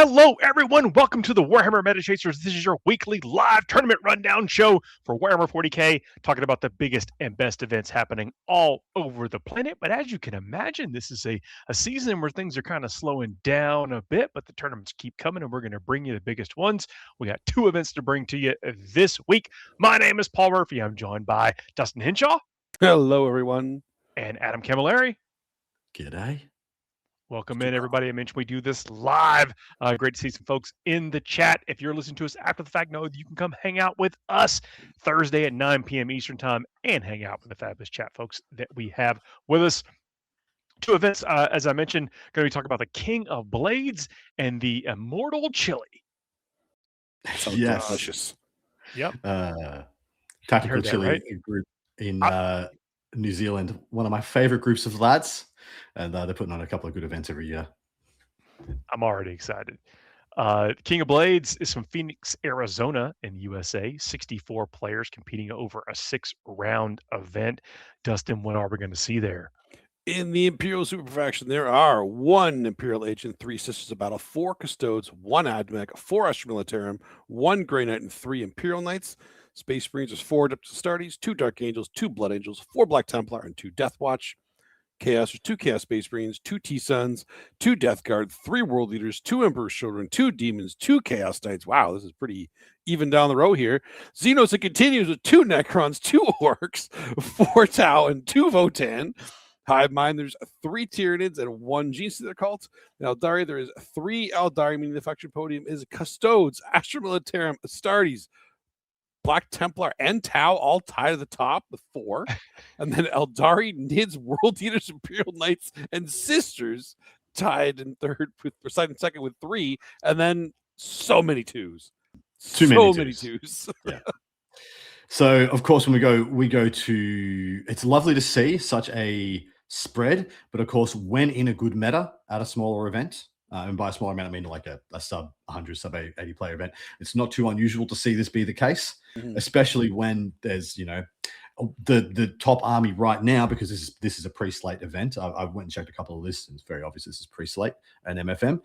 Hello, everyone. Welcome to the Warhammer Meta Chasers. This is your weekly live tournament rundown show for Warhammer 40K, talking about the biggest and best events happening all over the planet. But as you can imagine, this is a season where things are kind of slowing down a bit, but the tournaments keep coming, and we're going to bring you the biggest ones. We got two events to bring to you this week. My name is Paul Murphy. I'm joined by Dustin Henshaw. Hello, everyone. And Adam Camilleri. G'day. Welcome in, everybody. I mentioned we do this live. Great to see some folks in the chat. If you're listening to us after the fact, know that you can come hang out with us Thursday at 9 p.m. Eastern Time and hang out with the fabulous chat folks that we have with us. Two events, as I mentioned, going to be talking about the King of Blades and the Immortal Chilli. Yes. Delicious. Yep. Tactical Chilli group in New Zealand. One of my favorite groups of lads. And they're putting on a couple of good events every year. I'm already excited. King of Blades is from Phoenix, Arizona in the USA. 64 players competing over a 6-round event. Dustin, what are we going to see there? In the Imperial Super Faction, there are 1 Imperial Agent, 3 Sisters of Battle, 4 Custodes, 1 Admech, 4 Astra Militarum, 1 Grey Knight, and 3 Imperial Knights. Space Marines is 4 Adeptus Astartes, 2 Dark Angels, 2 Blood Angels, 4 Black Templar, and 2 Death Watch. Chaos, there's 2 Chaos Space Marines, 2 T-Suns, 2 Death Guard, 3 World Leaders, 2 Emperor's Children, 2 Demons, 2 Chaos Knights. Wow, this is pretty even down the row here. Xenos, it continues with 2 Necrons, 2 Orcs, 4 Tau, and 2 Votan. Hive Mind, there's 3 Tyranids and 1 Gene Stealer cult. In Eldari, there is 3 Eldari, meaning the faction podium is Custodes, Astra Militarum, Astartes, Black Templar, and Tau all tied at the top with 4. And then Eldari, Nids, World Eaters, Imperial Knights, and Sisters tied in third with second with 3. And then so many 2s. Too many 2s. Yeah. So, of course, when we go to, it's lovely to see such a spread. But, of course, when in a good meta at a smaller event, and by a smaller amount, I mean like a sub 100, sub 80 player event. It's not too unusual to see this be the case, especially when there's, the top army right now, because this is a pre-slate event. I went and checked a couple of lists, and it's very obvious this is pre-slate and MFM.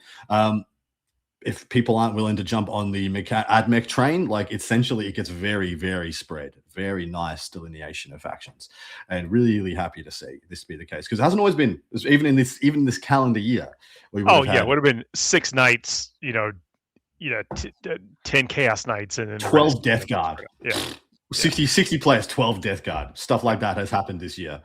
If people aren't willing to jump on the AdMech train, like essentially it gets very, very spread, very nice delineation of factions, and really, really happy to see this be the case, because it hasn't always been, even in this calendar year. It would have been 6 Knights, 10 Chaos Knights, and then 12 Death Guard. Yeah. 60 players, 12 Death Guard. Stuff like that has happened this year.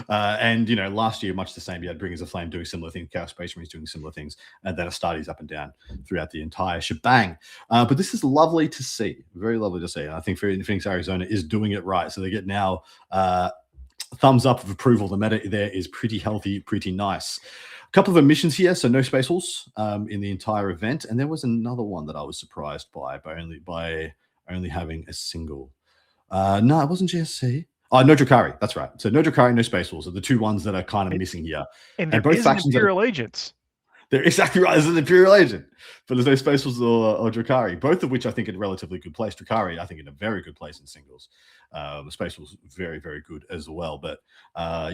And, last year, much the same. You had Bringers of Flame doing similar things, Chaos Space Marines doing similar things, and then Astartes up and down throughout the entire shebang. But this is lovely to see. Very lovely to see. And I think Phoenix, Arizona is doing it right. So they get now thumbs up of approval. The meta there is pretty healthy, pretty nice. A couple of omissions here. So no Space Hulls in the entire event. And there was another one that I was surprised by only having a single. No, it wasn't GSC. Oh, no Drakari. That's right. So no Drakari, no Space Wolves are the 2 ones that are kind of missing here. And both factions Imperial Agents. They're exactly right. There's an Imperial Agent, but there's no Space Wolves or Drakari, both of which I think in a relatively good place. Drakari, I think, in a very good place in singles. The Space Wolves very, very good as well. But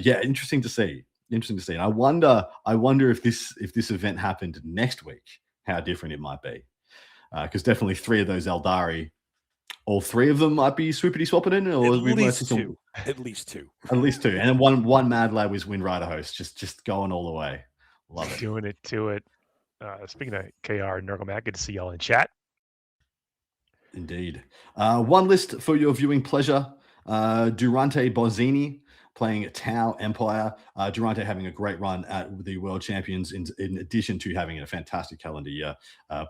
interesting to see. And I wonder if this event happened next week, how different it might be. Because definitely 3 of those Eldari, all 3 of them might be swoopity swapping in, or at least 2. At least 2. At least 2. And then one Mad Lad was Wind Rider host, just going all the way. Love it. Doing it to it. Speaking of KR and Nurgle, good to see y'all in chat. Indeed. One list for your viewing pleasure. Durante Bozzini playing Tau Empire. Durante having a great run at the World Champions, in addition to having a fantastic calendar year,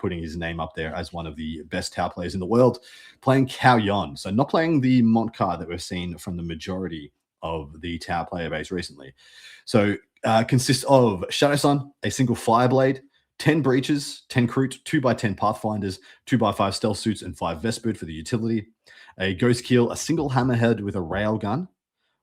putting his name up there as one of the best Tau players in the world. Playing Cao Yon, so not playing the Mont card that we've seen from the majority of the Tau player base recently. So consists of Shadow Sun, a single Fireblade, 10 Breaches, 10 Kroot, 2x10 Pathfinders, 2x5 Stealth Suits, and 5 Vespid for the utility. A Ghost Keel, a single Hammerhead with a Railgun,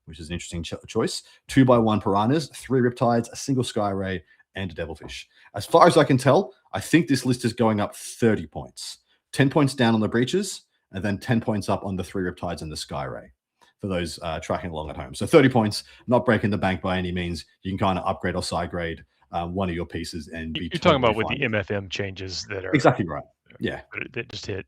which is an interesting choice. 2x1 Piranhas, 3 Riptides, a single Sky Ray, and a Devilfish. As far as I can tell, I think this list is going up 30 points. 10 points down on the Breaches, and then 10 points up on the 3 Riptides and the Sky Ray for those tracking along at home. So 30 points, not breaking the bank by any means. You can kind of upgrade or side grade one of your pieces and be You're talking totally about with the fine. MFM changes that are Exactly right. Yeah. that just hit.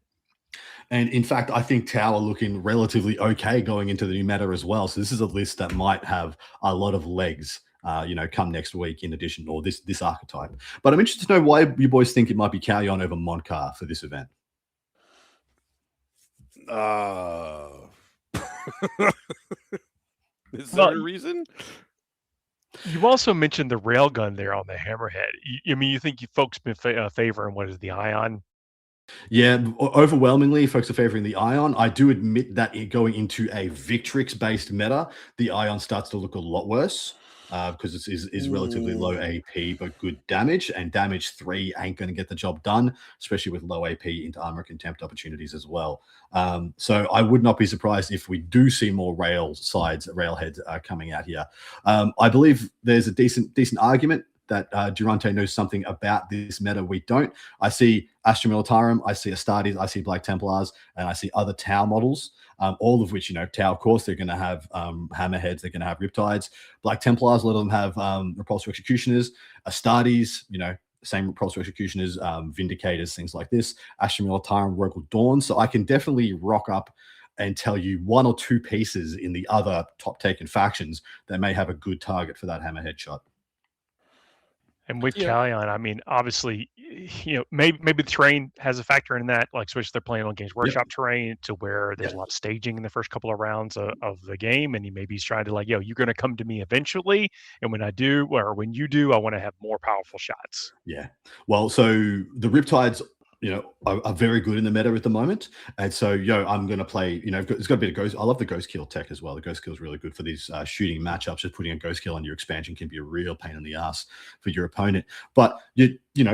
And in fact, I think Tau are looking relatively okay going into the new meta as well. So this is a list that might have a lot of legs, come next week in addition, or this archetype. But I'm interested to know why you boys think it might be Kalyon over Monkar for this event. Is there a reason? You also mentioned the railgun there on the Hammerhead. You think you folks been favoring what is the Ion? Yeah, overwhelmingly, folks are favoring the Ion. I do admit that going into a Victrix-based meta, the Ion starts to look a lot worse because it is relatively low AP but good damage, and damage 3 ain't going to get the job done, especially with low AP into armor contempt opportunities as well. So I would not be surprised if we do see more railheads coming out here. I believe there's a decent argument that Durante knows something about this meta we don't. I see Astra Militarum, I see Astartes, I see Black Templars, and I see other Tau models, all of which, Tau, of course, they're going to have Hammerheads, they're going to have Riptides. Black Templars, a lot of them have Repulsor Executioners. Astartes, same Repulsor Executioners, Vindicators, things like this. Astra Militarum, Rogal Dawn. So I can definitely rock up and tell you one or two pieces in the other top taken factions that may have a good target for that Hammerhead shot. And with Kalyon, I mean, obviously, maybe the terrain has a factor in that, like, especially if they're playing on Games Workshop terrain to where there's a lot of staging in the first couple of rounds of the game. And maybe he's trying to like, you're going to come to me eventually. And when I do, or when you do, I want to have more powerful shots. Yeah. Well, so the Riptides, are very good in the meta at the moment. And so, I'm going to play, it's got a bit of Ghost. I love the Ghost Kill tech as well. The Ghost Kill is really good for these shooting matchups. Just putting a Ghost Kill on your expansion can be a real pain in the ass for your opponent. But,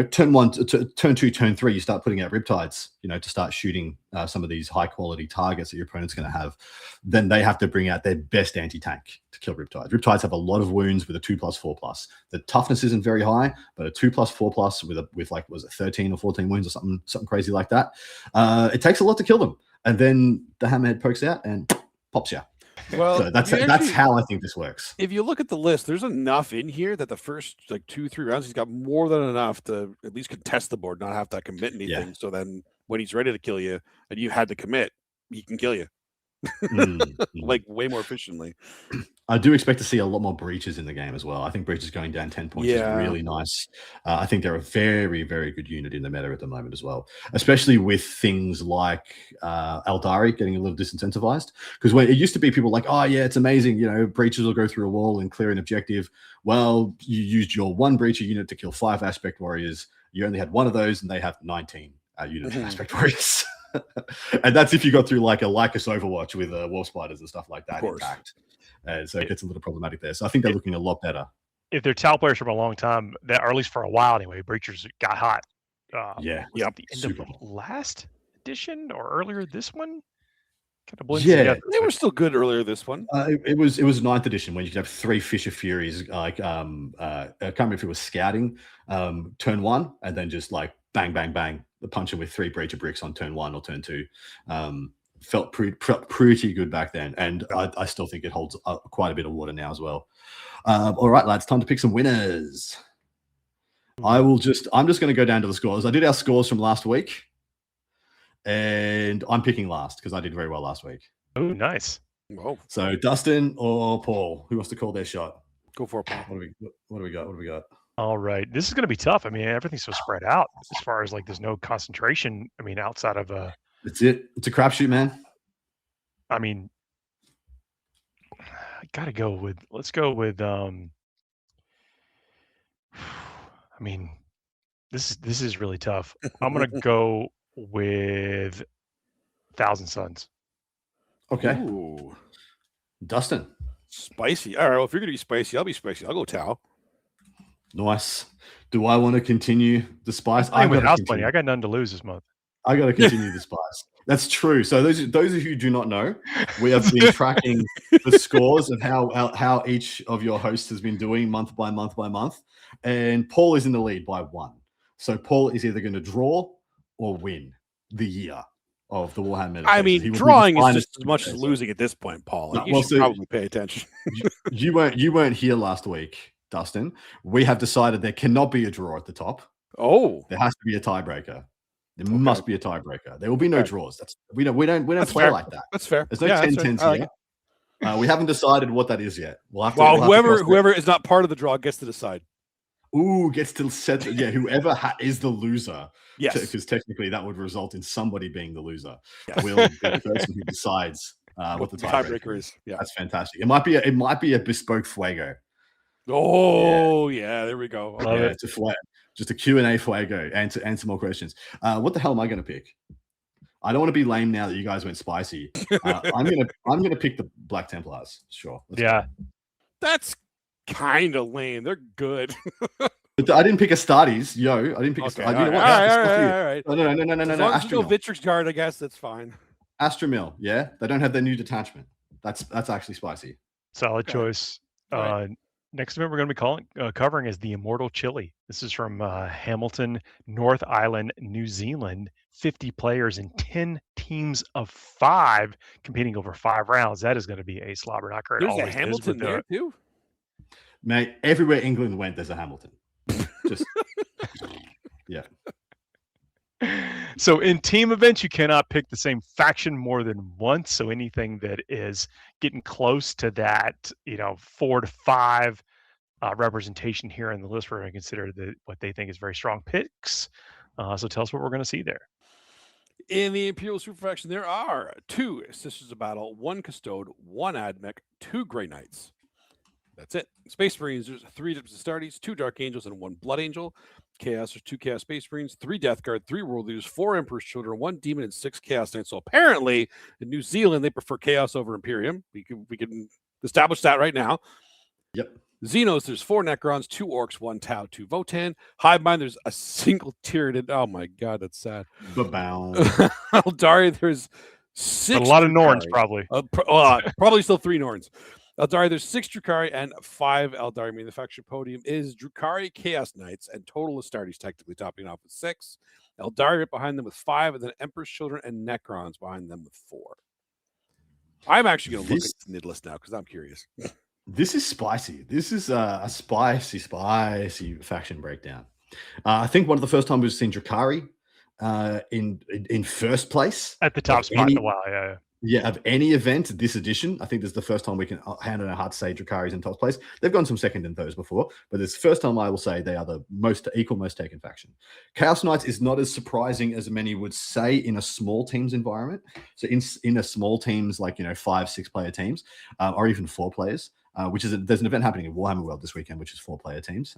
turn 1, turn 2, turn 3, you start putting out Riptides, to start shooting some of these high quality targets that your opponent's going to have. Then they have to bring out their best anti-tank to kill Riptides. Riptides have a lot of wounds with a 2+4+. The toughness isn't very high, but a 2+4+ with like, was it 13 or 14 wounds or something crazy like that. It takes a lot to kill them. And then the Hammerhead pokes out and pops you. Well, so that's how I think this works. If you look at the list, there's enough in here that the first 2-3 rounds, he's got more than enough to at least contest the board, not have to commit anything. Yeah. So then when he's ready to kill you and you had to commit, he can kill you. Like way more efficiently. I do expect to see a lot more breaches in the game as well. I think breaches going down 10 points is really nice. I think they're a very, very good unit in the meta at the moment as well, especially with things like Eldari getting a little disincentivized. Because when it used to be people like, oh yeah, it's amazing, breaches will go through a wall and clear an objective. Well, you used your one breacher unit to kill 5 aspect warriors. You only had one of those and they have 19 units of aspect warriors. And that's if you got through like a Lycus Overwatch with Wolf Spiders and stuff like that. In fact, so it gets a little problematic there. So I think they're looking a lot better. If they're Tau players for a long time, or at least for a while anyway, breachers got hot. At the end of last edition or earlier this one. Kind of blends together. They were still good earlier this one. It was 9th edition when you could have 3 Fisher Furies. Like I can't remember if it was scouting turn 1 and then just like bang, bang, bang, the puncher with 3 breacher bricks on turn 1 or turn 2. Felt pretty good back then, and I still think it holds quite a bit of water now as well. All right, lads, time to pick some winners. I'm just going to go down to the scores. I did our scores from last week, and I'm picking last because I did very well last week. Oh, nice. Whoa. So Dustin or Paul, who wants to call their shot? Go for it, Paul. What do we got? All right, this is going to be tough. I mean, everything's so spread out as far as like there's no concentration. I mean, outside of It's a crapshoot, man. I mean, let's go with I mean, this is really tough. I'm gonna go with 1,000 Suns. Okay. Ooh. Dustin. Spicy. All right, well, if you're gonna be spicy, I'll be spicy. I'll go Tau. Nice. Do I want to continue the spice? I got nothing to lose this month. I got to continue the spice. That's true. So those of you who do not know, we have been tracking the scores of how each of your hosts has been doing month by month by month, and Paul is in the lead by 1. So Paul is either going to draw or win the year of the Warhammer Meta Chasers. I mean, drawing is just as much as losing at this point, Paul. You should probably pay attention. you weren't here last week, Dustin, we have decided there cannot be a draw at the top. Oh, There has to be a tiebreaker. There must be a tiebreaker. There will be no draws. We don't that's play fair. like that. That's fair. There's no Yeah, 10-10s I like here. We haven't decided what that is yet. We'll have to. Well, we'll have to cross whoever is not part of the draw gets to decide. Ooh, gets to set. Whoever is the loser. Yes, because technically that would result in somebody being the loser. Yes. Will be the person who decides what the tiebreaker is. Yeah, that's fantastic. It might be a bespoke fuego. Oh yeah, there we go. Okay. Yeah, it's a flag. Just a Q&A fuego. Answer more questions. What the hell am I going to pick? I don't want to be lame now that you guys went spicy. I'm gonna pick the Black Templars. Sure. That's kind of lame. They're good. But I didn't pick Astartes, yo. I didn't pick Astartes. You know what? All right. No. As long as you go Vitrix Guard, I guess that's fine. Astramil, yeah. They don't have their new detachment. That's actually spicy. Solid choice. Right. Next event we're going to be covering is the Immortal Chilli. This is from Hamilton, North Island, New Zealand. 50 players and 10 teams of 5 competing over 5 rounds. That is going to be a slobber knocker. There's a Hamilton there too. Mate, everywhere England went, there's a Hamilton. Just yeah. So in team events, you cannot pick the same faction more than once. So anything that is getting close to that, 4 to 5 representation here in the list, we're going to consider what they think is very strong picks. So tell us what we're going to see there. In the Imperial Super Faction, there are 2 Sisters of Battle, 1 Custode, 1 Admech, 2 Grey Knights. That's it. Space Marines, there's 3 Astartes, 2 Dark Angels, and 1 Blood Angel. Chaos, there's 2 Chaos Space Marines, 3 Death Guard, 3 World Leaders, 4 Emperor's Children, 1 Demon, and 6 Chaos Knights. So apparently, in New Zealand, they prefer Chaos over Imperium. We can establish that right now. Yep. Xenos, there's 4 Necrons, 2 Orcs, 1 Tau, 2 Votan. Hivemind, there's a single tiered. Oh my god, that's sad. Eldari, there's 6. A lot of Norns, probably. Probably still 3 Norns. Eldari, there's 6 Drukhari and 5 Eldari. I mean, the faction podium is Drukhari, Chaos Knights, and total Astartes technically topping off with 6. Eldari right behind them with 5, and then Emperor's Children and Necrons behind them with 4. I'm actually going to look at the mid list now because I'm curious. This is spicy. This is a spicy faction breakdown. I think one of the first times we've seen Drukhari in first place at the top spot in a while. Yeah, of any event this edition. I think this is the first time we can hand on our heart say Drukhari's in top place. They've gone some second and thirds before, but it's the first time I will say they are the most taken faction. Chaos Knights is not as surprising as many would say in a small teams environment. So in a small teams, like 5-6 player teams, or even 4 players, there's an event happening in Warhammer World this weekend, which is 4 player teams.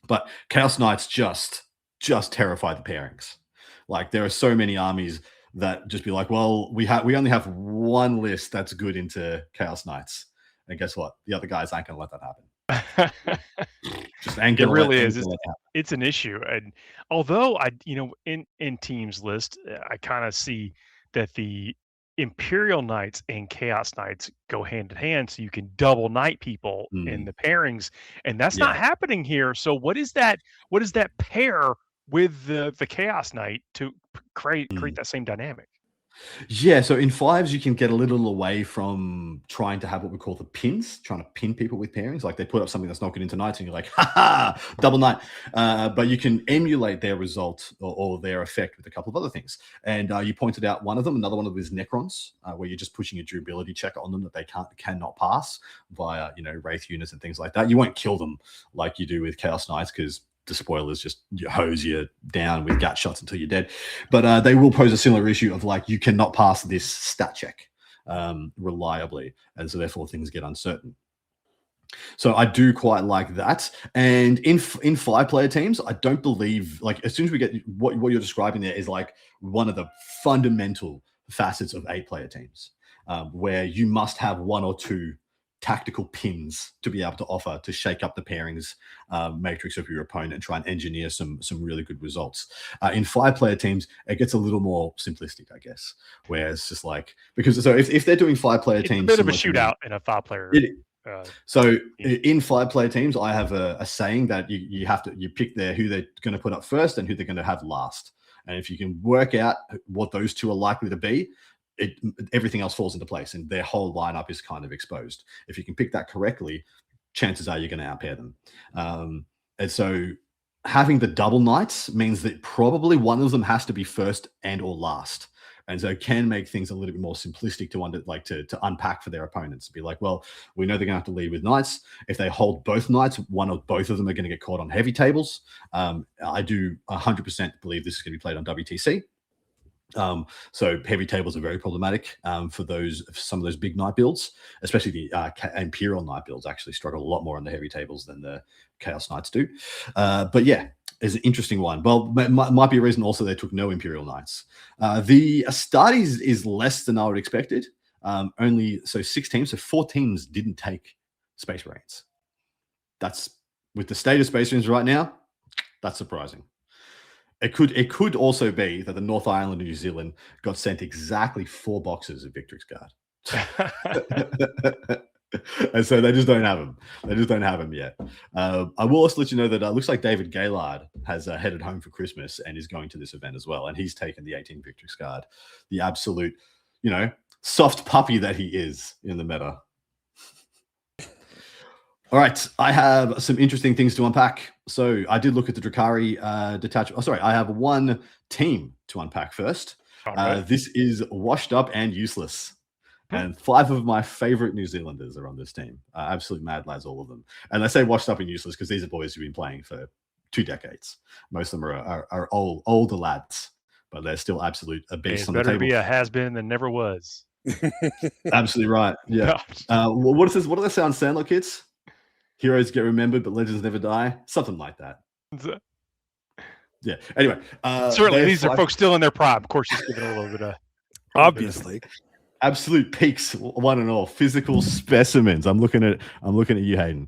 But Chaos Knights just terrify the pairings. Like there are so many armies that just be like, well, we only have one list that's good into Chaos Knights, and guess what? The other guys aren't going to let that happen. It really is. It's an issue, and although in teams list, I kind of see that the Imperial Knights and Chaos Knights go hand in hand, so you can double knight people in the pairings, and that's not happening here. So what is that pair with the Chaos Knight to create that same dynamic? Yeah, so in 5s, you can get a little away from trying to have what we call the pins, trying to pin people with pairings. Like they put up something that's not good into knights, and you're like, ha, double knight. But you can emulate their result or their effect with a couple of other things. And you pointed out one of them. Another one of them is Necrons, where you're just pushing a durability check on them that they cannot pass via Wraith units and things like that. You won't kill them like you do with Chaos Knights because the spoilers just hose you down with gut shots until you're dead. But they will pose a similar issue of like, you cannot pass this stat check reliably. And so therefore things get uncertain. So I do quite like that. And in 5 player teams, I don't believe, like as soon as we get what you're describing there is like one of the fundamental facets of 8 player teams, where you must have 1 or 2 tactical pins to be able to offer to shake up the pairings matrix of your opponent and try and engineer some really good results. In 5 player teams, it gets a little more simplistic, I guess, where it's just like, because so if they're doing 5 player teams, it's a bit of a shootout in a 5 player. So in 5 player teams, I have a saying that you pick who they're going to put up first and who they're going to have last. And if you can work out what those 2 are likely to be, everything else falls into place and their whole lineup is kind of exposed. If you can pick that correctly, chances are you're going to outpair them. And so having the double knights means that probably one of them has to be first and or last. And so it can make things a little bit more simplistic to unpack for their opponents. Be like, well, we know they're going to have to lead with knights. If they hold both knights, one or both of them are going to get caught on heavy tables. I do 100% believe this is going to be played on WTC. So heavy tables are very problematic for some of those big knight builds, especially the Imperial knight builds actually struggle a lot more on the heavy tables than the Chaos Knights do. But yeah, it's an interesting one. Well, might be a reason also they took no Imperial Knights. The start is less than I would expected. Only 6 teams, so 4 teams didn't take Space Marines. That's with the state of Space Marines right now. That's surprising. It could also be that the North Island of New Zealand got sent exactly 4 boxes of Victrix Guard. And so they just don't have them. They just don't have them yet. I will also let you know that it looks like David Gaylard has headed home for Christmas and is going to this event as well. And he's taken the 18 Victrix Guard, the absolute, soft puppy that he is in the meta. All right, I have some interesting things to unpack. So I did look at the Drukhari detachment. Oh, sorry, I have one team to unpack first. Right. This is washed up and useless. And 5 of my favorite New Zealanders are on this team. Absolute mad lads, all of them. And I say washed up and useless because these are boys who've been playing for 2 decades. Most of them are older lads, but they're still absolute beasts on the table. Better be a has-been than never was. Absolutely right. Yeah. What do the sounds sound like, kids? Heroes get remembered, but legends never die. Something like that. Yeah. Anyway. Certainly, these are folks still in their prime. Of course, just giving a little bit of... Obviously. Absolute peaks, one and all. Physical specimens. I'm looking at you, Hayden.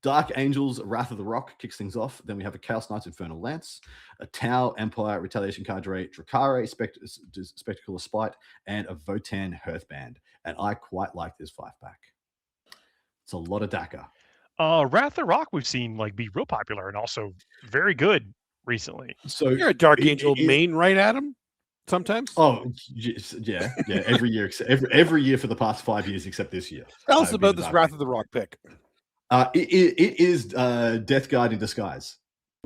Dark Angels, Wrath of the Rock kicks things off. Then we have a Chaos Knights Infernal Lance, a Tau Empire Retaliation Cadre, Drukhari Spectacle of Spite, and a Votan Hearthband. And I quite like this 5-pack. It's a lot of DACA. Wrath of the Rock we've seen be real popular and also very good recently. So you're a Dark Angel main, right, Adam? Sometimes. Oh yeah. Every year, every year for the past 5 years, except this year. Tell us about this Wrath of the Rock pick. It is Death Guard in disguise.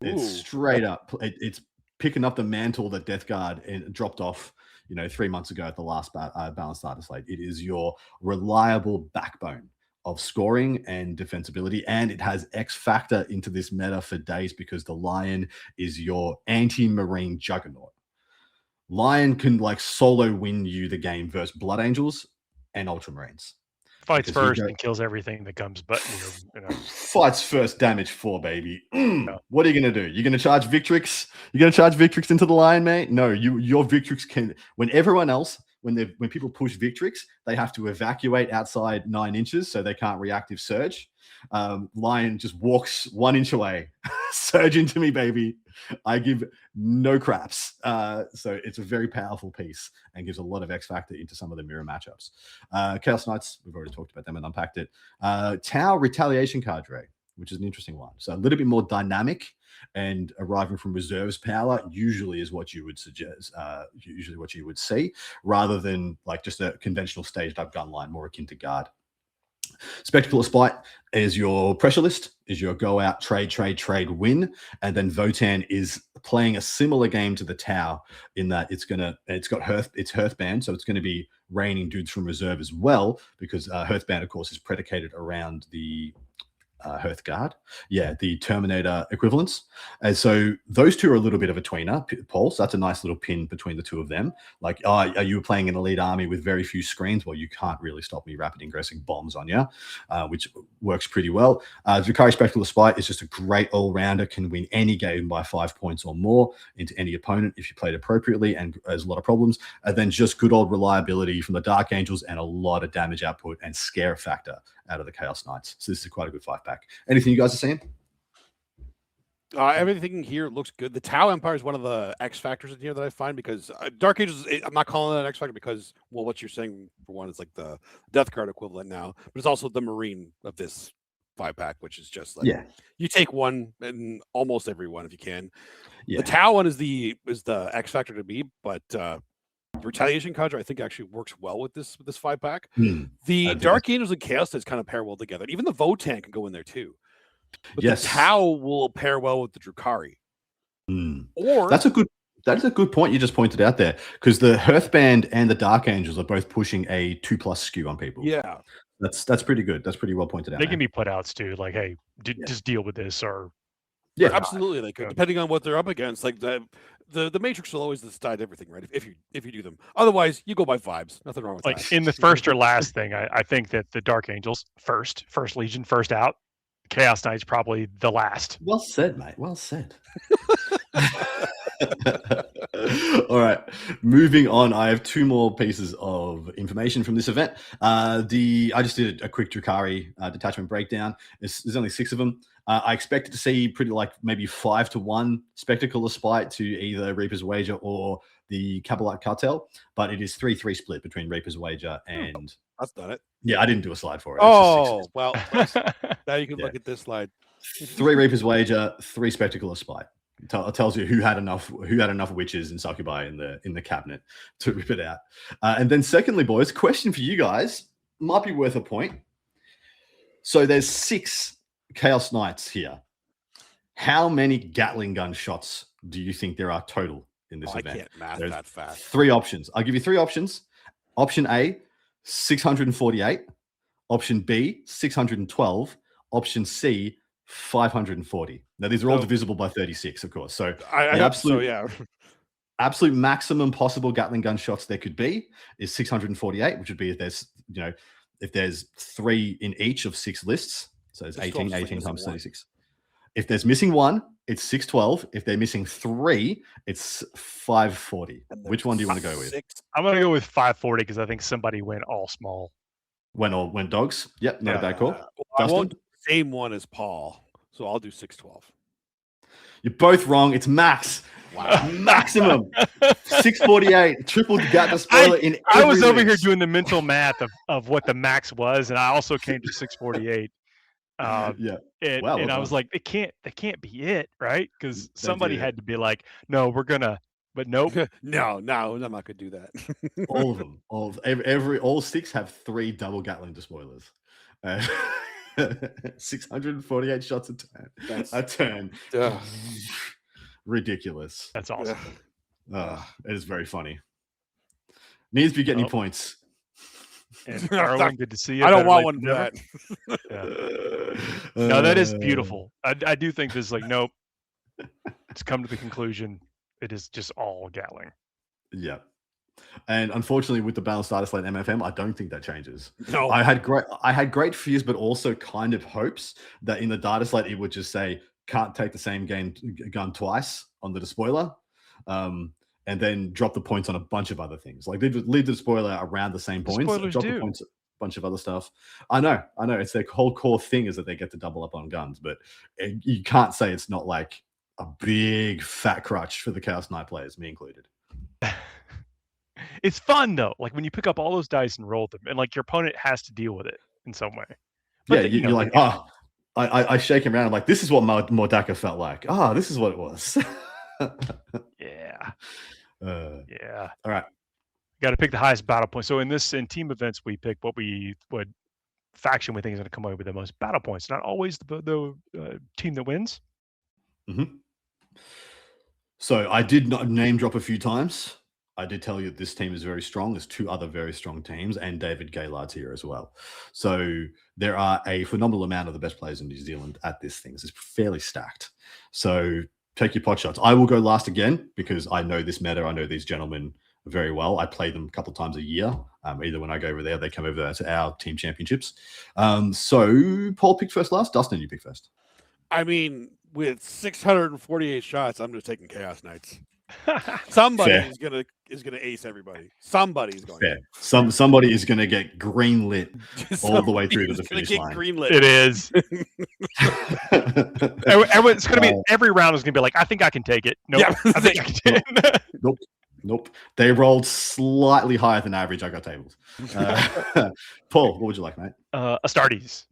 It's straight up. It's picking up the mantle that Death Guard dropped off, 3 months ago at the last balanced starter slate. It is your reliable backbone of scoring and defensibility, and it has X factor into this meta for days because the Lion is your anti-marine juggernaut. Lion can solo win you the game versus Blood Angels and Ultramarines. Fights first and kills everything that comes but Fights first, damage 4, baby. What are you gonna do? You're gonna charge Victrix? You're gonna charge Victrix into the Lion, mate? No, your Victrix can when everyone else when people push Victrix, they have to evacuate outside 9 inches so they can't reactive surge. Lion just walks 1 inch away. Surge into me, baby. I give no craps. So it's a very powerful piece and gives a lot of X factor into some of the mirror matchups. Chaos Knights, we've already talked about them and unpacked it. Tau Retaliation Cadre, which is an interesting one. So a little bit more dynamic and arriving from reserves power usually is what you would suggest, usually what you would see, rather than just a conventional staged up gun line, more akin to guard. Spectacle of Spite is your pressure list, is your go out, trade, win. And then Votan is playing a similar game to the Tau in that it's Hearthband, so it's going to be raining dudes from reserve as well, because Hearthband, of course, is predicated around the Hearthguard, the Terminator equivalents. And so those two are a little bit of a tweener, Paul. So that's a nice little pin between the two of them. Are you playing an elite army with very few screens? Well, you can't really stop me rapid ingressing bombs on you, which works pretty well. Drukhari Spectacle of Spite is just a great all-rounder, can win any game by 5 points or more into any opponent if you played appropriately, and has a lot of problems. And then just good old reliability from the Dark Angels and a lot of damage output and scare factor out of the Chaos Knights. So this is quite a good 5-pack. Anything you guys are seeing? Everything here looks good. The Tau Empire is one of the X factors in here that I find, because Dark Ages, I'm not calling it an X factor because, well, what you're saying, for one, is the Death Guard equivalent now, but it's also the Marine of this 5-pack, which is just you take one and almost every one if you can. The Tau one is the X factor to me, but Retaliation Conjure, I think, actually works well with this 5-pack. I The think Dark Angels and Chaos Knights kind of pair well together. Even the Votann can go in there too. But Yes. the Tau will pair well with the Drukhari. Or That's a good point you just pointed out there, because the Hearthband and the Dark Angels are both pushing a 2+ skew on people. yeah, That's pretty good. That's pretty well pointed out. They can be put outs too. Like, hey, just deal with this, or Yeah, absolutely. Like depending on what they're up against, like the Matrix will always decide everything, right? If you do them, otherwise you go by vibes. Nothing wrong with like that. in the first or last thing. I think that the Dark Angels first Legion first out. Chaos Knights probably the last. Well said, mate. Well said. All right, moving on. I have 2 more pieces of information from this event. I just did a quick Drukhari detachment breakdown. There's only 6 of them. I expected to see pretty like maybe 5-1 Spectacle of Spite to either Reaper's Wager or the Kabbalat Cartel, but it is 3-3 split between Reaper's Wager and. That's not it. Yeah, I didn't do a slide for it. Oh well, now you can look at this slide. 3 Reaper's Wager, 3 Spectacle of Spite. It tells you who had enough witches and succubi in the cabinet to rip it out. And then secondly, boys, question for you guys, might be worth a point. So there's 6 Chaos Knights here. How many Gatling gun shots do you think there are total in this event? I can't math that fast. 3 options. I'll give you 3 options. Option A, 648. Option B, 612. Option C, 540. Now these are all divisible by 36, of course. So absolute maximum possible Gatling gun shots there could be is 648, which would be if there's 3 in each of 6 lists. So it's 18 times 36. If there's missing 1, it's 612. If they're missing 3, it's 540. Which one do you want to go with? I'm going to go with 540 because I think somebody went all small. Went dogs? Yep, not a bad call. I won't do the same one as Paul, so I'll do 612. You're both wrong. It's max. Wow. Maximum 648. Triple gat spoiler in. I was over here doing the mental math of what the max was, and I also came to 648. And I was like, it can't be it, right? Because somebody had to be like, no, we're gonna, but nope. no, I'm not gonna do that. All of them, all 6 have 3 double Gatling despoilers. 648 shots a turn. Ridiculous. That's awesome. It is very funny. Needs to be getting any points. And Arlen, good to see you. I don't want one for that. No, that is beautiful. I do think this is like, nope. It's come to the conclusion. It is just all Gatling. Yeah. And unfortunately, with the balanced data slate MFM, I don't think that changes. No, I had great fears, but also kind of hopes that in the data slate it would just say can't take the same gun twice on the despoiler, and then drop the points on a bunch of other things. Like leave the despoiler around the same points, drop the points, a bunch of other stuff. I know. It's their whole core thing is that they get to double up on guns, but you can't say it's not like a big fat crutch for the Chaos Knight players, me included. It's fun though, like when you pick up all those dice and roll them, and like your opponent has to deal with it in some way. But you're like, I shake him around. I'm like, this is what Mordaka felt like. This is what it was. Yeah. Yeah. All right. Got to pick the highest battle point. So in team events, we pick what faction we think is going to come away with the most battle points. Not always the team that wins. Mm-hmm. So I did not name drop a few times. I did tell you this team is very strong. There's 2 other very strong teams, and David Gaylord's here as well. So there are a phenomenal amount of the best players in New Zealand at this thing. It's fairly stacked. So take your pot shots. I will go last again because I know this meta. I know these gentlemen very well. I play them a couple of times a year. Either when I go over there, they come over there to our team championships. So Paul picked first last. Dustin, you pick first. I mean, with 648 shots, I'm just taking Chaos Knights. Somebody is gonna ace everybody. Somebody's going. Fair. Somebody is gonna get green lit all the way through to the finish line. Greenlit. It is. It's gonna be every round is gonna be like, I think I can take it. Nope. Yeah. I think I can take it. Nope. They rolled slightly higher than average. I got tables. Paul, what would you like, mate? Astartes.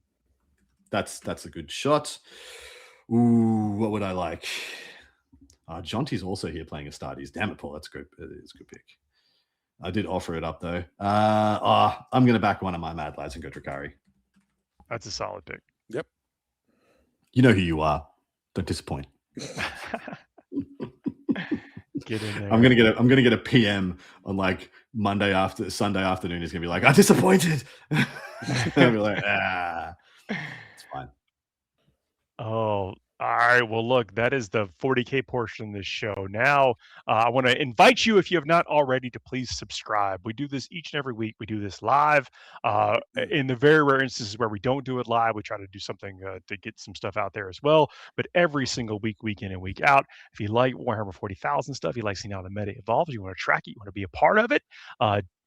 That's a good shot. Ooh, what would I like? Jonty's also here playing Astartes. Damn it, Paul. That's good. It's a good pick. I did offer it up though. I'm going to back one of my Mad Lads and go Drakari. That's a solid pick. Yep. You know who you are. Don't disappoint. Get in there. I'm gonna get a PM on like Sunday afternoon. He's gonna be like, I'm disappointed. I'll be like, it's fine. Oh, all right. Well, look, that is the 40K portion of this show. Now, I want to invite you, if you have not already, to please subscribe. We do this each and every week. We do this live. In the very rare instances where we don't do it live, we try to do something to get some stuff out there as well. But every single week, week in and week out, if you like Warhammer 40,000 stuff, you like seeing how the meta evolves, you want to track it, you want to be a part of it,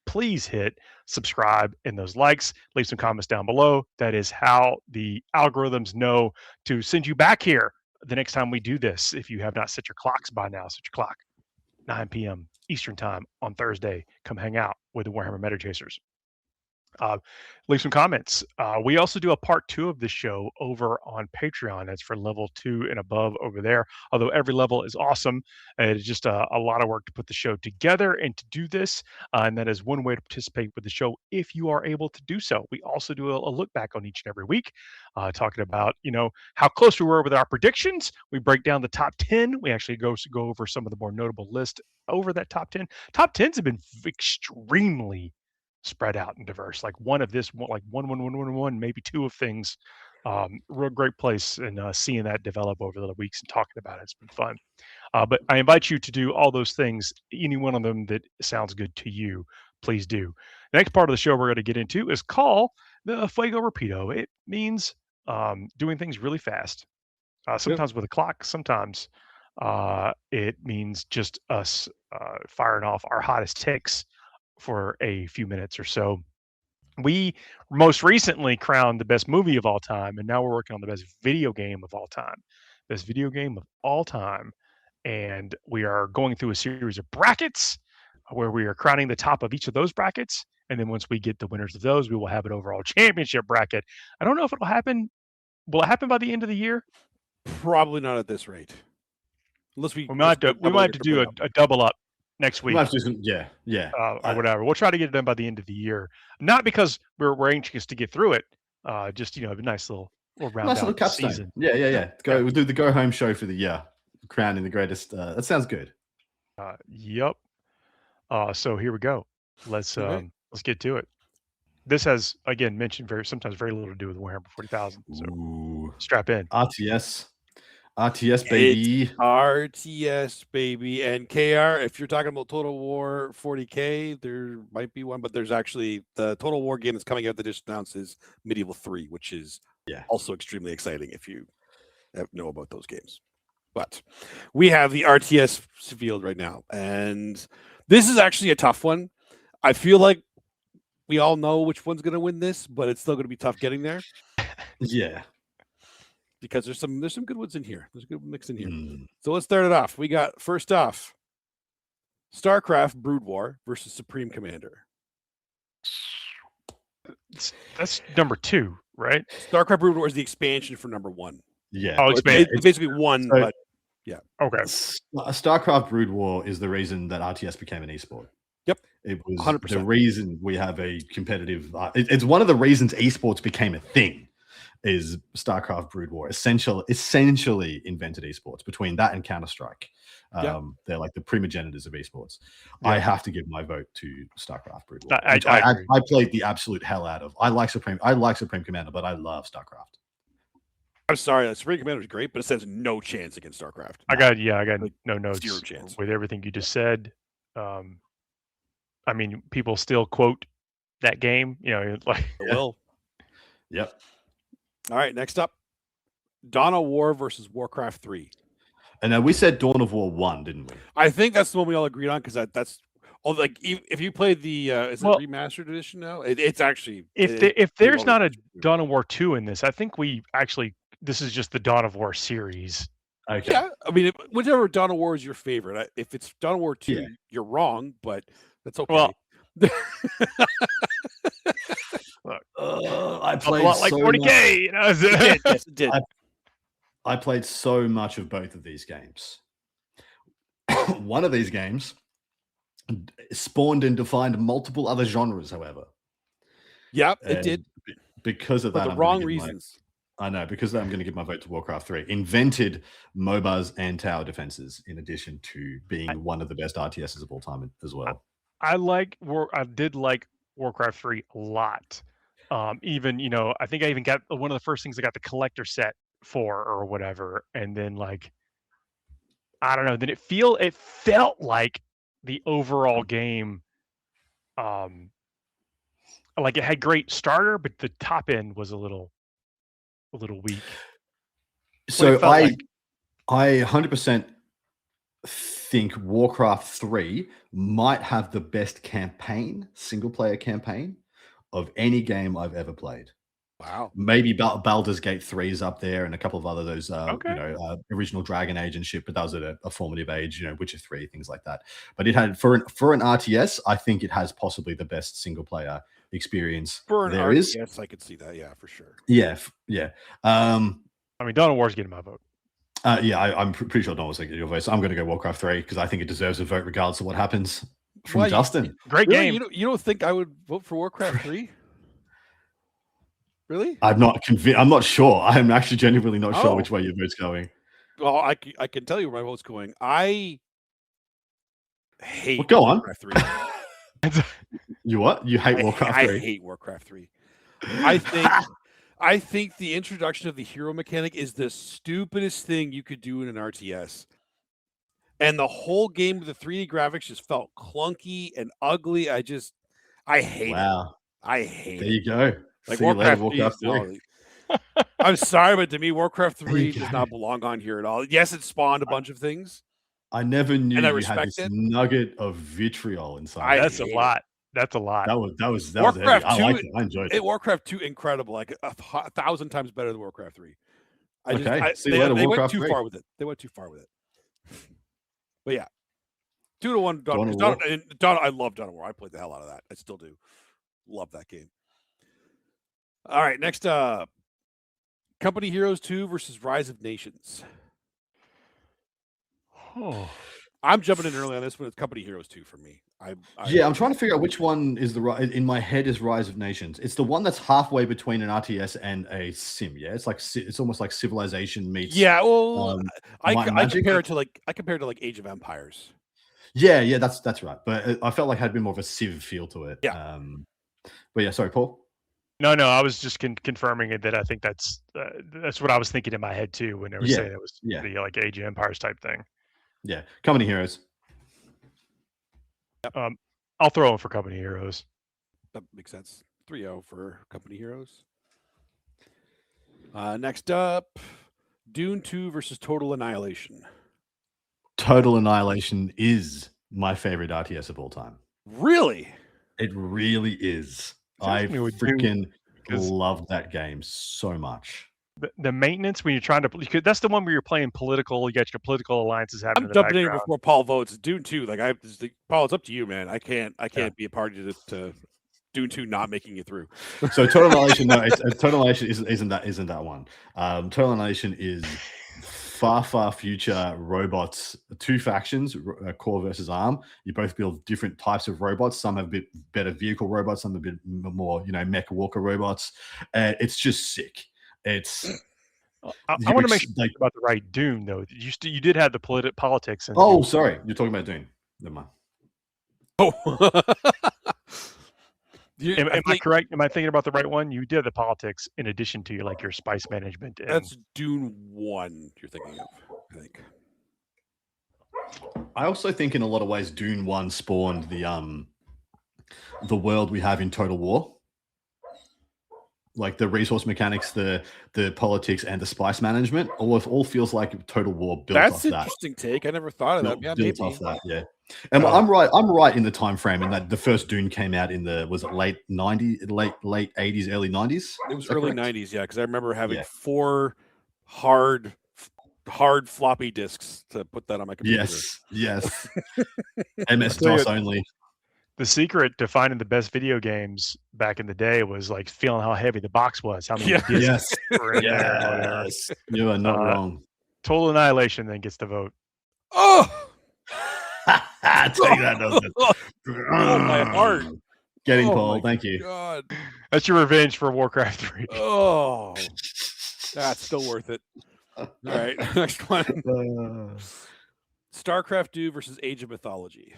please hit subscribe and those likes. Leave some comments down below. That is how the algorithms know to send you back here the next time we do this. If you have not set your clocks by now, set your clock. 9 p.m. Eastern time on Thursday. Come hang out with the Warhammer Meta Chasers. Leave some comments. We also do a part 2 of the show over on Patreon. That's for level 2 and above over there. Although every level is awesome, it's just a lot of work to put the show together and to do this. And that is one way to participate with the show if you are able to do so. We also do a look back on each and every week, talking about how close we were with our predictions. We break down the top 10. We actually go over some of the more notable lists over that top 10. Top 10s have been extremely spread out and diverse, like one of this, like one, maybe 2 of things. Real great place, and seeing that develop over the weeks and talking about it's been fun. But I invite you to do all those things, any one of them that sounds good to you, please do. The next part of the show we're going to get into is called the Fuego Rapido. It means doing things really fast, sometimes with a clock, sometimes it means just us firing off our hottest takes for a few minutes or so. We most recently crowned the best movie of all time, and now we're working on the best video game of all time. Best video game of all time. And we are going through a series of brackets where we are crowning the top of each of those brackets. And then once we get the winners of those, we will have an overall championship bracket. I don't know if it'll happen. Will it happen by the end of the year? Probably not at this rate. Unless we might have to do a double up next week. Yeah. Or whatever. We'll try to get it done by the end of the year. Not because we're anxious to get through it. Just a nice little round nice little capstone season. Yeah. We'll do the go home show for the year, crowning the greatest. That sounds good. Yep. So here we go. Let's get to it. This has, again, mentioned sometimes very little to do with Warhammer 40,000. So strap in. RTS baby. It's RTS baby. And KR, if you're talking about Total War 40K, there might be one, but there's actually the Total War game that's coming out that just announced is Medieval 3, which is also extremely exciting if you know about those games. But we have the RTS field right now, and this is actually a tough one. I feel like we all know which one's going to win this, but it's still going to be tough getting there. Yeah. Because there's some good ones in here. There's a good mix in here. So let's start it off. We got, first off, StarCraft Brood War versus Supreme Commander. That's number 2, right? StarCraft Brood War is the expansion for number 1. Yeah. Oh, it's basically one, but yeah. Okay. StarCraft Brood War is the reason that RTS became an esport. Yep. It was 100%. The reason we have a competitive. It's one of the reasons esports became a thing. Is StarCraft Brood War essentially invented esports between that and Counter-Strike. They're like the primogenitors of esports. I have to give my vote to StarCraft Brood War. I played the absolute hell out of. I like Supreme Commander, but I love StarCraft. I'm sorry, Supreme Commander is great, but it says no chance against StarCraft. I got no notes. 0 chance with everything you just said. I mean, people still quote that game. Will. Yep. All right, next up, Dawn of War versus Warcraft 3. And we said Dawn of War 1, didn't we? I think that's the one we all agreed on because that's if you played the is it remastered edition now? It's actually if there's not a Dawn of War 2 in this, I think this is just the Dawn of War series. Okay. Yeah, I mean, whichever Dawn of War is your favorite. If it's Dawn of War 2, you're wrong, but that's okay. Well, I played a lot like 40K. Yes, it did. I played so much of both of these games. One of these games spawned and defined multiple other genres, however. Yep, it did. Because of For that, the wrong reasons. I know, because I'm going to give my vote to Warcraft 3. Invented MOBAs and tower defenses, in addition to being one of the best RTSs of all time as well. I did like Warcraft 3 a lot. Even, I think I even got one of the first things I got the collector set for or whatever. And then I don't know, then it felt like the overall game, like it had great starter, but the top end was a little weak. So I 100% think Warcraft 3 might have the best single player campaign of any game I've ever played. Wow. Maybe Baldur's Gate 3 is up there and a couple of other those original Dragon Age and shit, but that was at a formative age, Witcher 3, things like that. But it had for an RTS, I think it has possibly the best single player experience for an there RTS, is. I could see that, yeah, for sure. Yeah. I mean, Dawn of War's getting my vote. I'm pretty sure Dawn was getting your vote. So I'm going to go Warcraft 3 because I think it deserves a vote regardless of what happens from Dustin. Great game. You don't think I would vote for Warcraft 3? Really? I'm not convinced. I'm not sure. I'm actually genuinely not sure which way your vote's going. Well, I can tell you where my vote's going. I hate Warcraft 3. You what? You hate Warcraft 3? I hate Warcraft 3. I think the introduction of the hero mechanic is the stupidest thing you could do in an RTS. And the whole game with the 3D graphics just felt clunky and ugly. I hate it. I hate it. There you go. Like See Warcraft, you later, Warcraft 3. I'm sorry, but to me, Warcraft 3 does not belong on here at all. Yes, it spawned a bunch of things. I never knew you had this nugget of vitriol inside. That's a lot. That's a lot. That was Warcraft 2. I liked it. I enjoyed it. Warcraft 2, incredible. Like 1,000 times better than Warcraft 3. They went too far with it. They went too far with it. But yeah, 2-1. Dawn. I love Dawn of War. I played the hell out of that. I still do. Love that game. All right, next up, Company Heroes 2 versus Rise of Nations. I'm jumping in early on this one. It's Company Heroes 2 for me. I'm trying to figure out which one is in my head is Rise of Nations. It's the one that's halfway between an RTS and a sim. Yeah, it's almost like Civilization meets. Yeah, well, I compare it to like Age of Empires. Yeah, that's right. But I felt like it had been more of a Civ feel to it. Yeah. But yeah, sorry, Paul. No, I was just confirming it that I think that's what I was thinking in my head too when they were saying it was the like Age of Empires type thing. Yeah, Company Heroes. Yep. I'll throw in for Company Heroes. That makes sense. 3-0 for Company Heroes. Next up, Dune 2 versus Total Annihilation. Total Annihilation is my favorite RTS of all time. Really? It really is. I freaking love that game so much. The maintenance when you're trying to, that's the one where you're playing political. You got your political alliances happening. I'm jumping in before Paul votes. Dune 2, Paul, it's up to you, man. I can't be a party to Dune 2 not making it through. So Total Annihilation, Total Annihilation isn't that one. Total Annihilation is far future robots, two factions, Core versus Arm. You both build different types of robots. Some have a bit better vehicle robots, some a bit more, mech walker robots. It's just sick. It's. I want to make sure about the right Dune though. You did have the politics. Sorry, you're talking about Dune. Never mind. Oh. Am I correct? Am I thinking about the right one? You did the politics in addition to your spice management. That's Dune 1 you're thinking of, I think. I also think in a lot of ways Dune 1 spawned the world we have in Total War. Like the resource mechanics, the politics, and the spice management, all feels like Total War built off that. That's an interesting take. I never thought of that. Yeah, built off that, yeah. And I'm right in the time frame in that the first Dune came out in was it late 90s, late 80s, early 90s? It was early 90s, yeah, because I remember having 4 hard floppy disks to put that on my computer. Yes. MS-DOS only. The secret to finding the best video games back in the day was feeling how heavy the box was, how many discs were in there. You are not wrong. Total Annihilation then gets the vote. Oh! Take that, Dustin. Oh, my heart. Getting Oh Paul. my Thank you. God. That's your revenge for Warcraft 3. Oh, that's still worth it. All right, next one. StarCraft 2 versus Age of Mythology.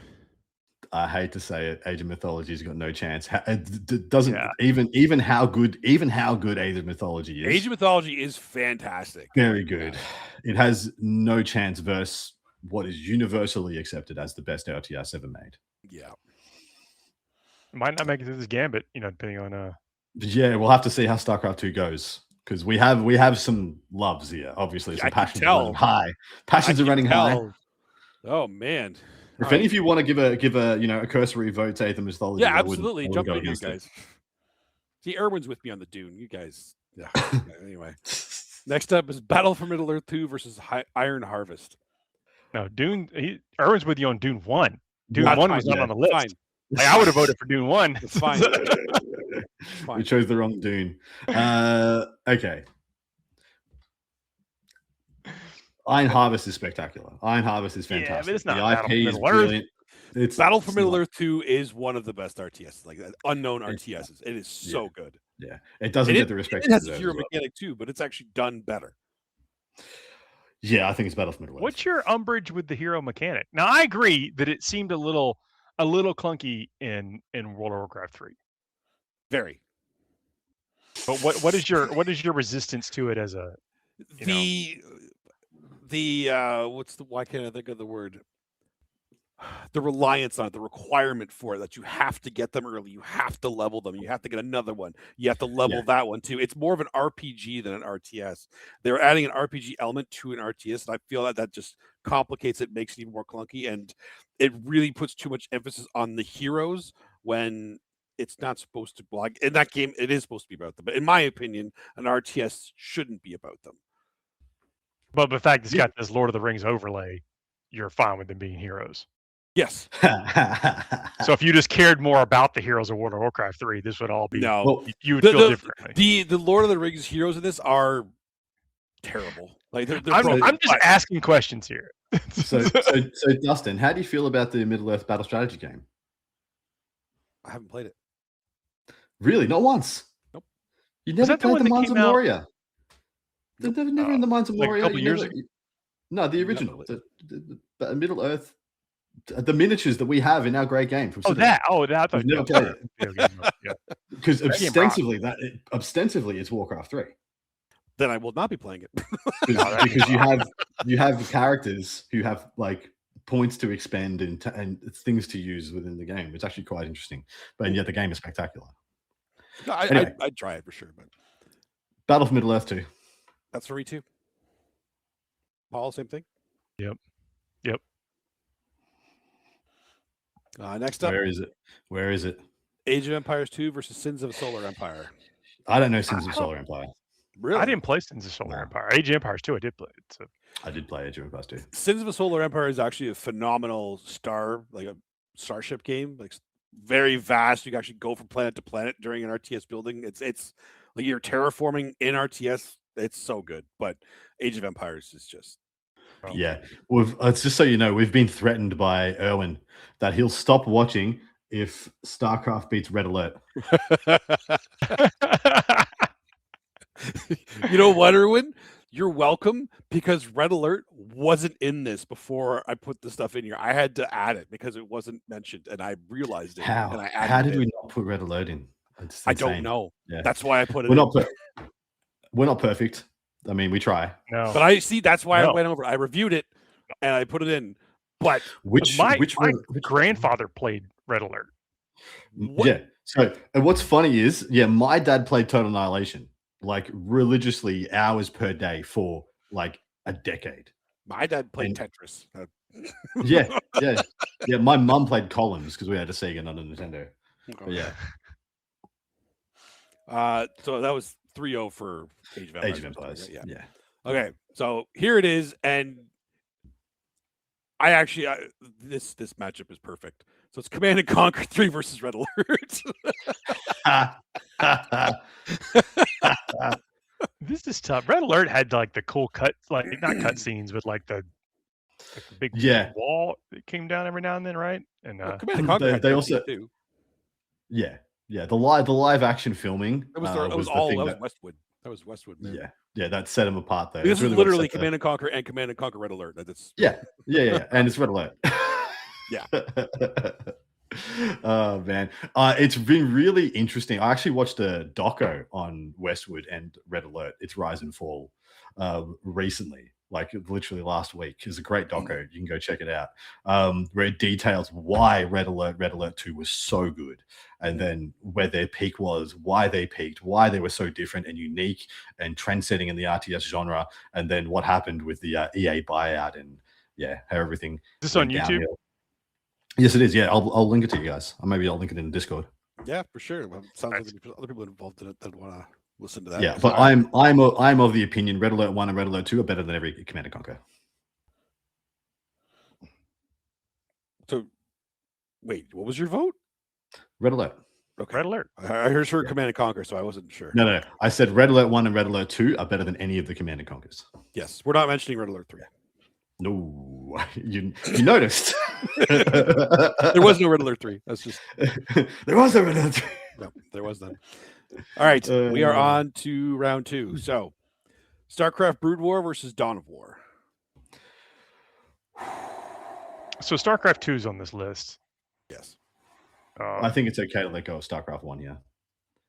I hate to say it, Age of Mythology's got no chance. It doesn't even how good Age of Mythology is. Age of Mythology is fantastic. Very good. It has no chance versus what is universally accepted as the best RTS ever made. Yeah. Might not make it through this gambit, depending on Yeah, we'll have to see how StarCraft 2 goes. Because we have some loves here, obviously. Some passions are running high. Passions are running high. Oh man. If any of you want to give a cursory vote to Age of Mythology, yeah, absolutely. Jump in, you guys. See, Erwin's with me on the Dune. You guys. Yeah. Anyway, next up is Battle for Middle Earth 2 versus Iron Harvest. No, Dune. Erwin's with you on Dune 1. Dune 1 was not on the list. Fine. Like, I would have voted for Dune 1. It's fine. We chose the wrong Dune. Okay. Iron Harvest is spectacular. Iron Harvest is fantastic. Yeah, but it's not the IP is brilliant. It's Battle for Middle Earth 2 is one of the best RTSs, like unknown RTSs. It is so good. Yeah, it doesn't get the respect. It has a hero mechanic too, but it's actually done better. Yeah, I think it's Battle for Middle Earth. What's your umbrage with the hero mechanic? Now, I agree that it seemed a little clunky in World of Warcraft 3. Very. But what is your resistance to it as a why can't I think of the word? The reliance on it, the requirement for it, that you have to get them early, you have to level them, you have to get another one, you have to level that one too. It's more of an RPG than an RTS. They're adding an RPG element to an RTS, and I feel that just complicates it, makes it even more clunky, and it really puts too much emphasis on the heroes when it's not supposed to. Like in that game, it is supposed to be about them, but in my opinion, an RTS shouldn't be about them. But the fact it's got this Lord of the Rings overlay, you're fine with them being heroes. Yes. So if you just cared more about the heroes of World of Warcraft 3, this would all be you would feel differently. The Lord of the Rings heroes in this are terrible. Like I'm just asking questions here. so Dustin, how do you feel about the Middle Earth battle strategy game? I haven't played it. Really? Not once? Nope. You never played the Mines of Moria? Nope. They're never in the Mines of Moria. A couple years ago? No, the original. The Middle Earth. The miniatures that we have in our great game. From that. We've never played it. Because ostensibly it's Warcraft 3. Then I will not be playing it. because you have characters who have like points to expend and things to use within the game. It's actually quite interesting. But yet the game is spectacular. No, I'd try it for sure. But Battle for Middle Earth 2. That's for me too. Paul, same thing. Yep. Next up, Where is it? Age of Empires 2 versus Sins of a Solar Empire. I don't know Sins of Solar Empire. Really? I didn't play Sins of Solar Empire. Age of Empires 2, I did play it. So. I did play Age of Empires 2. Sins of a Solar Empire is actually a phenomenal starship game. Like very vast. You can actually go from planet to planet during an RTS building. It's like you're terraforming in RTS. It's so good. But Age of Empires is just. Yeah, it's just so you know, we've been threatened by Erwin that he'll stop watching if StarCraft beats Red Alert. You know what, Erwin? You're welcome, because Red Alert wasn't in this before I put the stuff in here. I had to add it because it wasn't mentioned, and I realized it. How? And I How did we not put Red Alert in? I don't know. Yeah. That's why I put it We're not perfect. I mean, we try. No. But I see. That's why I went over. I reviewed it and I put it in. But my grandfather played Red Alert. Yeah. So what's funny is, my dad played Total Annihilation like religiously, hours per day for like a decade. My dad played Tetris. Yeah. My mum played Columns because we had a Sega, not a Nintendo. Okay. But yeah. So that was 3-0 for Age of Empires. Age of Empires. Yeah. Okay, so here it is, and I actually this matchup is perfect. So it's Command and Conquer 3 versus Red Alert. This is tough. Red Alert had like the cool not cut scenes, but like the like the big Yeah. wall that came down every now and then, right? And Command and Conquer had they that also too. yeah. The live action filming It was was the all thing that was that Westwood. That was Westwood, man. yeah that set them apart though. This It's is really what literally set the- Command and Conquer and Command and Conquer Red Alert. That's yeah, and it's Red Alert. Yeah. Oh man, it's been really interesting. I actually watched a doco on Westwood and Red Alert. It's Rise and Fall recently, like literally last week. It's a great doco. You can go check it out. Where it details why Red Alert 2 was so good, and then where their peak was, why they peaked, why they were so different and unique and trend-setting in the RTS genre, and then what happened with the EA buyout and how everything. Is this on YouTube? Downhill. Yes, it is. Yeah, I'll link it to you guys. Or maybe I'll link it in the Discord. Yeah, for sure. Well, sounds like there's other people involved in it that want to listen to that. Yeah, but I'm of the opinion Red Alert 1 and Red Alert 2 are better than every Command and Conquer. So, wait, what was your vote? Red Alert. Okay. Red Alert. I heard Command and Conquer, so I wasn't sure. No. I said Red Alert 1 and Red Alert 2 are better than any of the Command and Conquers. Yes, we're not mentioning Red Alert 3. No, you noticed. There was no Red Alert 3. That's just there was no Red Alert 3. No, there was none. All right, we are on to round 2. So, StarCraft Brood War versus Dawn of War. So StarCraft 2 is on this list. Yes. I think it's okay to let go of StarCraft 1.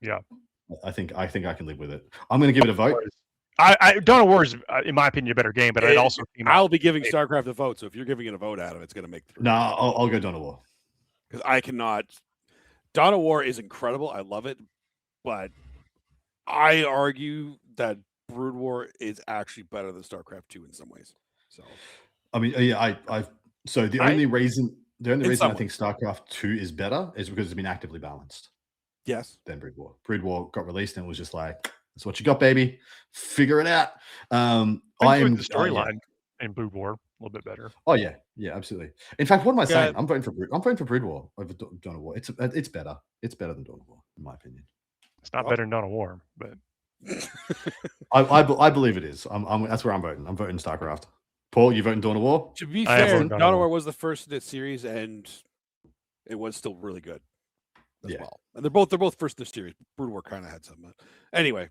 Yeah. I think I can live with it. I'm going to give it a vote. Dawn of War is, in my opinion, a better game, but it also I'll be giving StarCraft a vote. So if you're giving it a vote, Adam, it's going to make the. No, I'll go Dawn of War because I cannot. Dawn of War is incredible. I love it, but I argue that Brood War is actually better than StarCraft 2 in some ways. So, I mean, yeah, so the only reason I think StarCraft 2 is better is because it's been actively balanced. Yes. Than Brood War. Brood War got released and was just like, that's what you got, baby. Figure it out. I am the storyline in Brood War a little bit better. Oh yeah, absolutely. In fact, what am I saying? I'm voting for Brood War over Dawn of War. It's better. It's better than Dawn of War, in my opinion. It's not better than Dawn of War, but I believe it is. That's where I'm voting. I'm voting StarCraft. Paul, you voting Dawn of War? To be fair, Dawn of War was the first of the series, and it was still really good as well. And they're both first in the series. Brood War kind of had some. Anyway,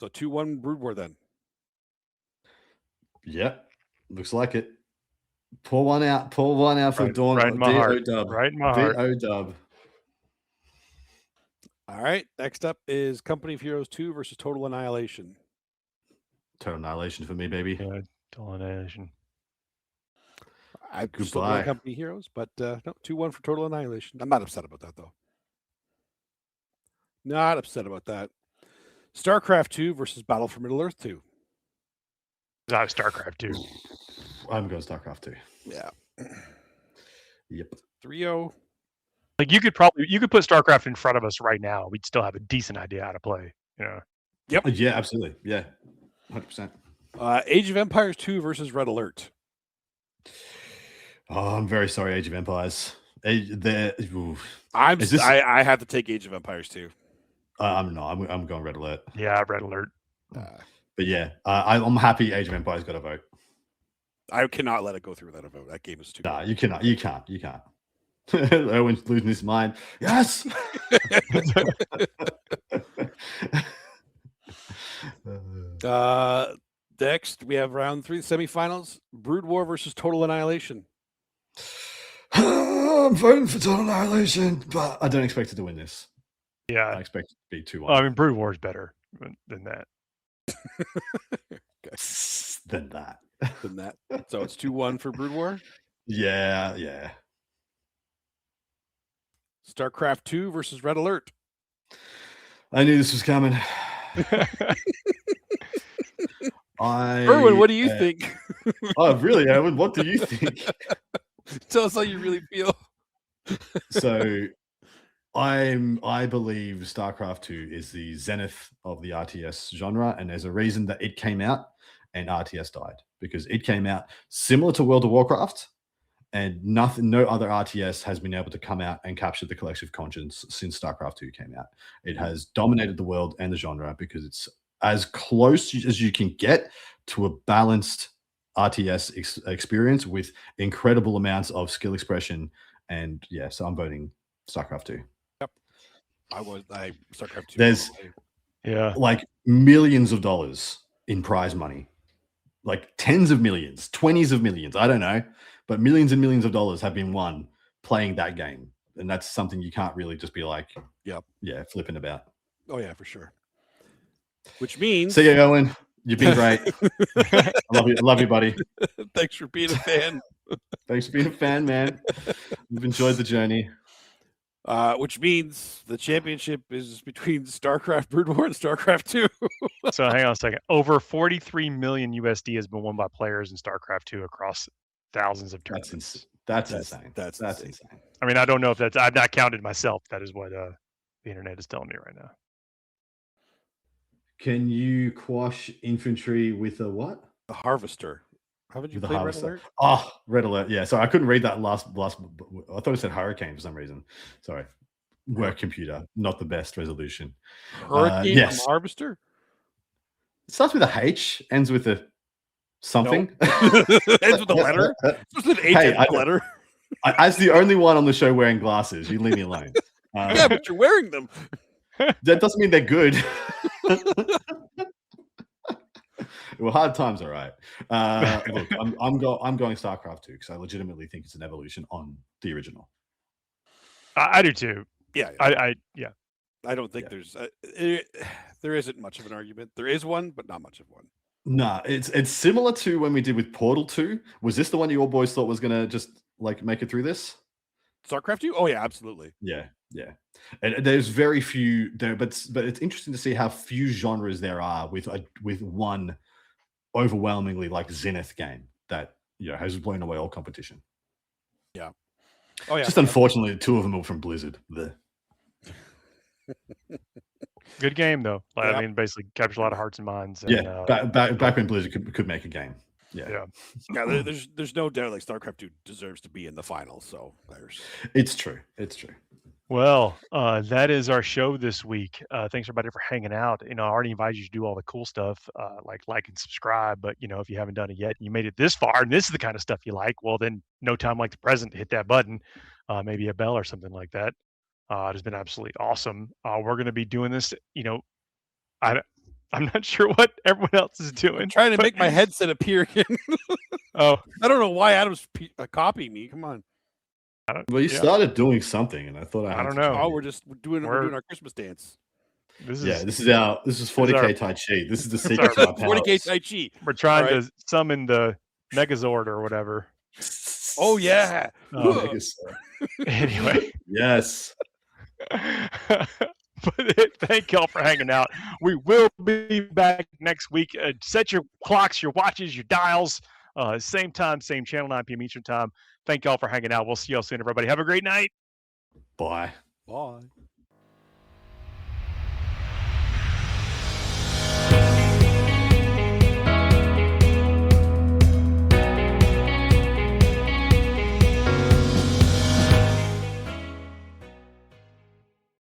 so 2-1 Brood War then. Yeah, looks like it. Pour one out for Dawn. Right in my heart. Right in my heart. D-O-dub. All right. Next up is Company of Heroes 2 versus Total Annihilation. Total Annihilation for me, baby. Yeah, Total Annihilation. I still like Company of Heroes, but no, 2-1 for Total Annihilation. I'm not upset about that, though. Not upset about that. StarCraft 2 versus Battle for Middle-earth 2. StarCraft 2. I'm going StarCraft 2. Yeah. Yep. 3-0. Like you could put StarCraft in front of us right now. We'd still have a decent idea how to play. Yeah. Yep. Yeah, absolutely. Yeah. 100%. Age of Empires 2 versus Red Alert. Oh, I'm very sorry, Age of Empires. I have to take Age of Empires 2. I'm going Red Alert. Yeah, Red Alert. But yeah, I'm happy Age of Empires got a vote. I cannot let it go through without a vote. That game is too. Nah, you cannot. You can't. Owen's losing his mind. Yes. Next, we have round 3 semifinals: Brood War versus Total Annihilation. I'm voting for Total Annihilation, but I don't expect it to win this. Yeah, I expect it to be 2-1. I mean, Brood War is better than that. Okay. Than that. So it's 2-1 for Brood War. Yeah. StarCraft 2 versus Red Alert. I knew this was coming. Erwin, what do you think? Oh, really, Erwin? What do you think? Tell us how you really feel. So, I believe StarCraft 2 is the zenith of the RTS genre, and there's a reason that it came out and RTS died, because it came out similar to World of Warcraft, and no other RTS has been able to come out and capture the collective conscience since StarCraft 2 came out. It has dominated the world and the genre because it's as close as you can get to a balanced RTS experience with incredible amounts of skill expression. And yeah, so I'm voting StarCraft 2. Yep. StarCraft 2. There's like millions of dollars in prize money, like tens of millions, 20s of millions. I don't know, but millions and millions of dollars have been won playing that game. And that's something you can't really just be like, flipping about. Oh yeah, for sure. Which means, see you, Owen. You've been great. I love you, buddy. Thanks for being a fan. Thanks for being a fan, man. We've enjoyed the journey. Which means the championship is between StarCraft Brood War and StarCraft 2. So hang on a second. Over 43 million USD has been won by players in StarCraft 2 across thousands of tournaments. That's insane. That's insane. I mean, I don't know if that's. I've not counted myself. That is what the internet is telling me right now. Can you quash infantry with a what? A harvester. Haven't you played Red Alert? Oh, Red Alert. Yeah. So I couldn't read that last. I thought it said hurricane for some reason. Sorry. Work computer. Not the best resolution. Hurricane yes. Harvester? It starts with a H, ends with a something. Nope. Ends with a letter? It's an H letter. As the only one on the show wearing glasses, you leave me alone. Yeah, but you're wearing them. That doesn't mean they're good. Well, hard times, all right. Look, I'm going StarCraft 2 because I legitimately think it's an evolution on the original. I do too. Yeah. I don't think there's there isn't much of an argument. There is one, but not much of one. No, it's similar to when we did with Portal 2. Was this the one you all boys thought was gonna just like make it through this? StarCraft 2? Oh yeah, absolutely. Yeah. And there's very few there, but it's interesting to see how few genres there are with one overwhelmingly like Zenith game that has blown away all competition. Yeah. Oh yeah. Just unfortunately, two of them are from Blizzard. Good game though. I mean, basically captures a lot of hearts and minds. And, back when Blizzard could make a game. Yeah. There's no doubt like StarCraft 2 deserves to be in the final. So it's true. Well, that is our show this week. Thanks everybody for hanging out. I already invited you to do all the cool stuff, like and subscribe. But if you haven't done it yet, you made it this far, and this is the kind of stuff you like. Well, then no time like the present to hit that button, maybe a bell or something like that. It has been absolutely awesome. We're going to be doing this. I'm not sure what everyone else is doing. I'm trying to make my headset appear again. Oh, I don't know why Adam's copying me. Come on. Well, you started doing something, and I thought I don't know. Oh, we're doing our Christmas dance. This is 40K Tai Chi. This is the secret to our 40K Tai Chi. We're trying to summon the Megazord or whatever. Oh yeah. Anyway. Yes. But thank y'all for hanging out. We will be back next week. Set your clocks, your watches, your dials. Same time, same channel, 9 p.m. Eastern time. Thank y'all for hanging out. We'll see y'all soon, everybody. Have a great night. Bye. Bye.